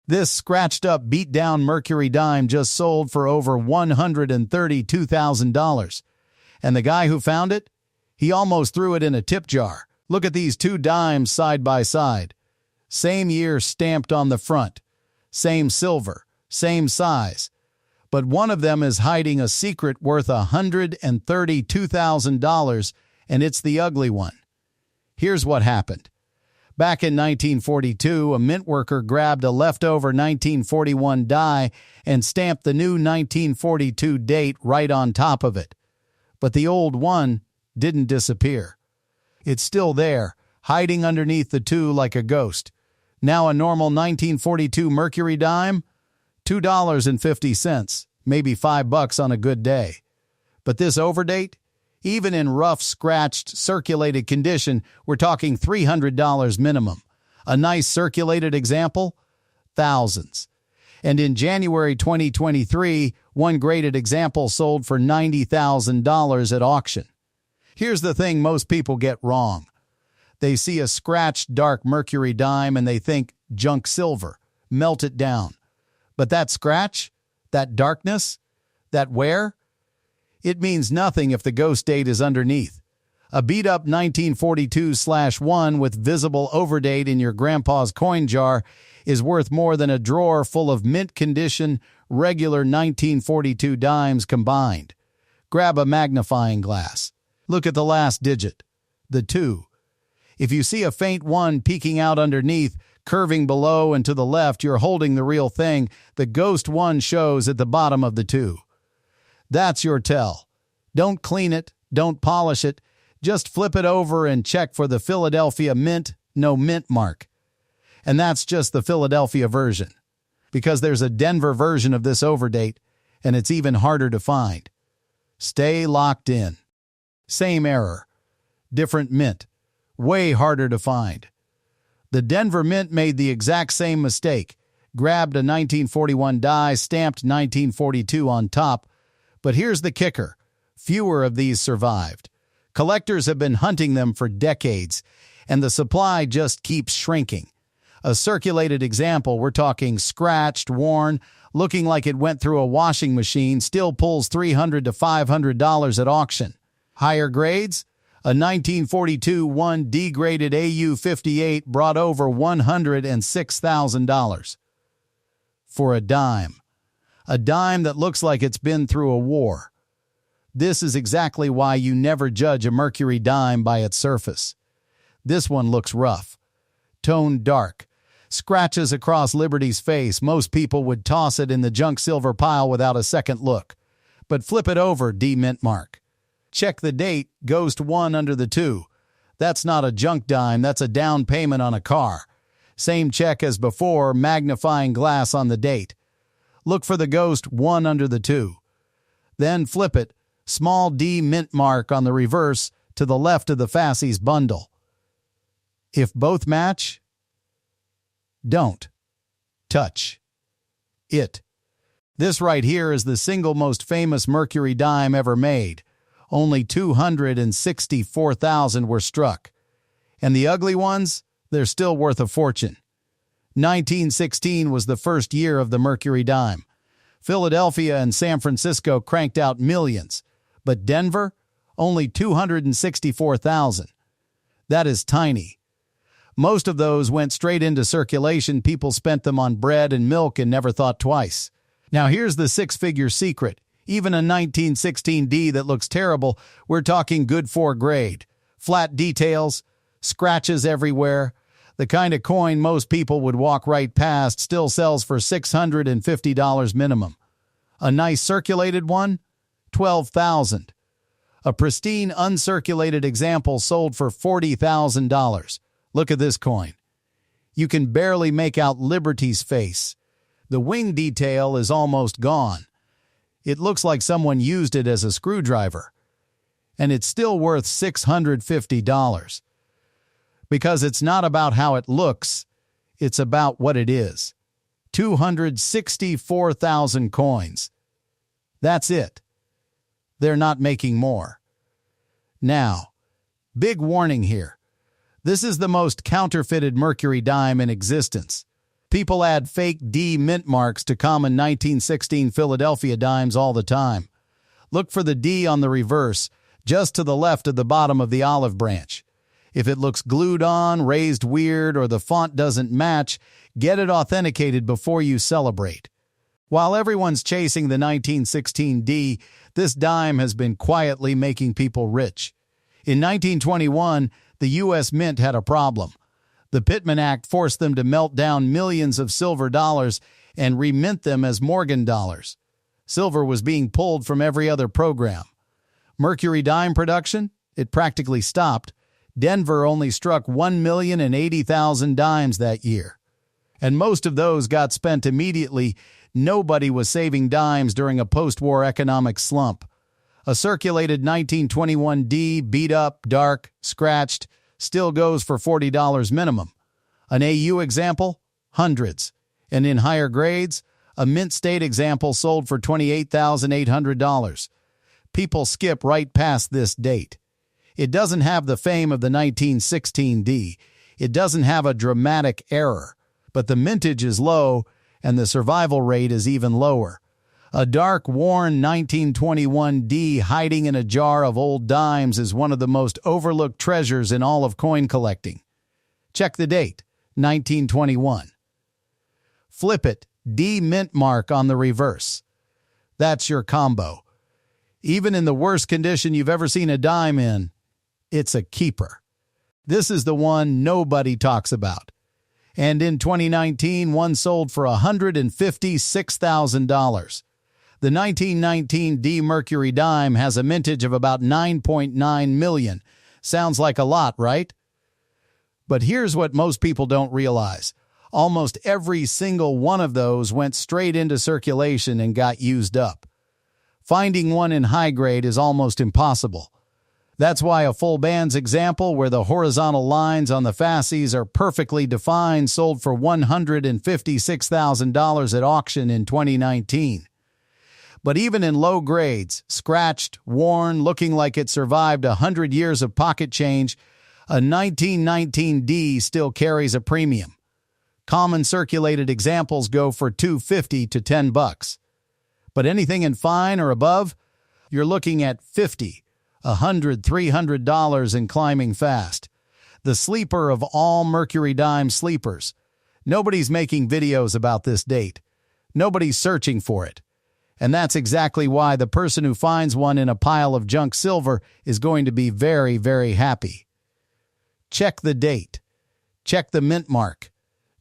This scratched-up, beat-down Mercury dime just sold for over $132,000. And the guy who found it? He almost threw it in a tip jar. Look at these two dimes side by side. Same year stamped on the front. Same silver. Same size. But one of them is hiding a secret worth $132,000, and it's the ugly one. Here's what happened. Back in 1942, a mint worker grabbed a leftover 1941 die and stamped the new 1942 date right on top of it. But the old one didn't disappear. It's still there, hiding underneath the two like a ghost. Now a normal 1942 Mercury dime? $2.50, maybe $5 on a good day. But this Overdate? Even in rough, scratched, circulated condition, we're talking $300 minimum. A nice circulated example? Thousands. And in January 2023, one graded example sold for $90,000 at auction. Here's the thing most people get wrong. They see a scratched, dark Mercury dime and they think junk silver. Melt it down. But that scratch? That darkness? That wear? It means nothing if the ghost date is underneath. A beat-up 1942/1 with visible Overdate in your grandpa's coin jar is worth more than a drawer full of mint-condition, regular 1942 dimes combined. Grab a magnifying glass. Look at the last digit, the 2. If you see a faint 1 peeking out underneath, curving below and to the left, you're holding the real thing. The ghost 1 shows at the bottom of the 2. That's your tell. Don't clean it, don't polish it, just flip it over and check for the Philadelphia mint, no mint mark. And that's just the Philadelphia version, because there's a Denver version of this Overdate, and it's even harder to find. Stay locked in. Same error. Different mint. Way harder to find. The Denver mint made the exact same mistake. Grabbed a 1941 die, stamped 1942 on top. But here's the kicker. Fewer of these survived. Collectors have been hunting them for decades, and the supply just keeps shrinking. A circulated example, we're talking scratched, worn, looking like it went through a washing machine, still pulls $300 to $500 at auction. Higher grades? A 1942 1 degraded AU-58 brought over $106,000. For a dime. A dime that looks like it's been through a war. This is exactly why you never judge a Mercury dime by its surface. This one looks rough. Toned dark. Scratches across Liberty's face. Most people would toss it in the junk silver pile without a second look. But flip it over, D mint mark. Check the date, ghost 1 under the 2. That's not a junk dime, that's a down payment on a car. Same check as before, magnifying glass on the date. Look for the ghost 1 under the 2. Then flip it, small D mint mark on the reverse to the left of the Fassie's bundle. If both match, don't touch it. This right here is the single most famous Mercury dime ever made. Only 264,000 were struck. And the ugly ones, they're still worth a fortune. 1916 was the first year of the Mercury dime. Philadelphia and San Francisco cranked out millions, but Denver, only 264,000. That is tiny. Most of those went straight into circulation. People spent them on bread and milk and never thought twice. Now here's the six-figure secret. Even a 1916 D that looks terrible, we're talking good 4 grade. Flat details, scratches everywhere. The kind of coin most people would walk right past still sells for $650 minimum. A nice circulated one? $12,000. A pristine uncirculated example sold for $40,000. Look at this coin. You can barely make out Liberty's face. The wing detail is almost gone. It looks like someone used it as a screwdriver. And it's still worth $650. Because it's not about how it looks, it's about what it is. 264,000 coins. That's it. They're not making more. Now, big warning here. This is the most counterfeited Mercury dime in existence. People add fake D mint marks to common 1916 Philadelphia dimes all the time. Look for the D on the reverse, just to the left of the bottom of the olive branch. If it looks glued on, raised weird, or the font doesn't match, get it authenticated before you celebrate. While everyone's chasing the 1916 D, this dime has been quietly making people rich. In 1921, the U.S. Mint had a problem. The Pittman Act forced them to melt down millions of silver dollars and remint them as Morgan dollars. Silver was being pulled from every other program. Mercury dime production? It practically stopped. Denver only struck 1,080,000 dimes that year. And most of those got spent immediately. Nobody was saving dimes during a post-war economic slump. A circulated 1921 D, beat up, dark, scratched, still goes for $40 minimum. An AU example? Hundreds. And in higher grades, a Mint State example sold for $28,800. People skip right past this date. It doesn't have the fame of the 1916 D. It doesn't have a dramatic error. But the mintage is low, and the survival rate is even lower. A dark, worn 1921 D hiding in a jar of old dimes is one of the most overlooked treasures in all of coin collecting. Check the date, 1921. Flip it, D mint mark on the reverse. That's your combo. Even in the worst condition you've ever seen a dime in, it's a keeper. This is the one nobody talks about. And in 2019, one sold for $156,000. The 1919 D Mercury dime has a mintage of about 9.9 million. Sounds like a lot, right? But here's what most people don't realize. Almost every single one of those went straight into circulation and got used up. Finding one in high grade is almost impossible. That's why a full bands example where the horizontal lines on the fasces are perfectly defined sold for $156,000 at auction in 2019. But even in low grades, scratched, worn, looking like it survived 100 years of pocket change, a 1919 D still carries a premium. Common circulated examples go for $250 to $10. But anything in fine or above, you're looking at $50, $100, $300 and climbing fast. The sleeper of all Mercury dime sleepers. Nobody's making videos about this date. Nobody's searching for it. And that's exactly why the person who finds one in a pile of junk silver is going to be very, very happy. Check the date. Check the mint mark.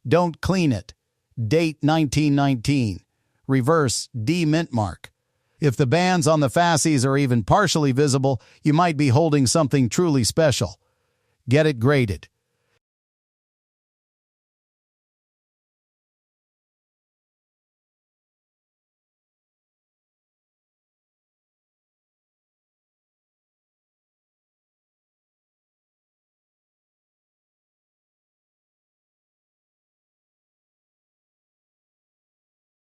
Don't clean it. Date 1919. Reverse D mint mark. If the bands on the fasces are even partially visible, you might be holding something truly special. Get it graded.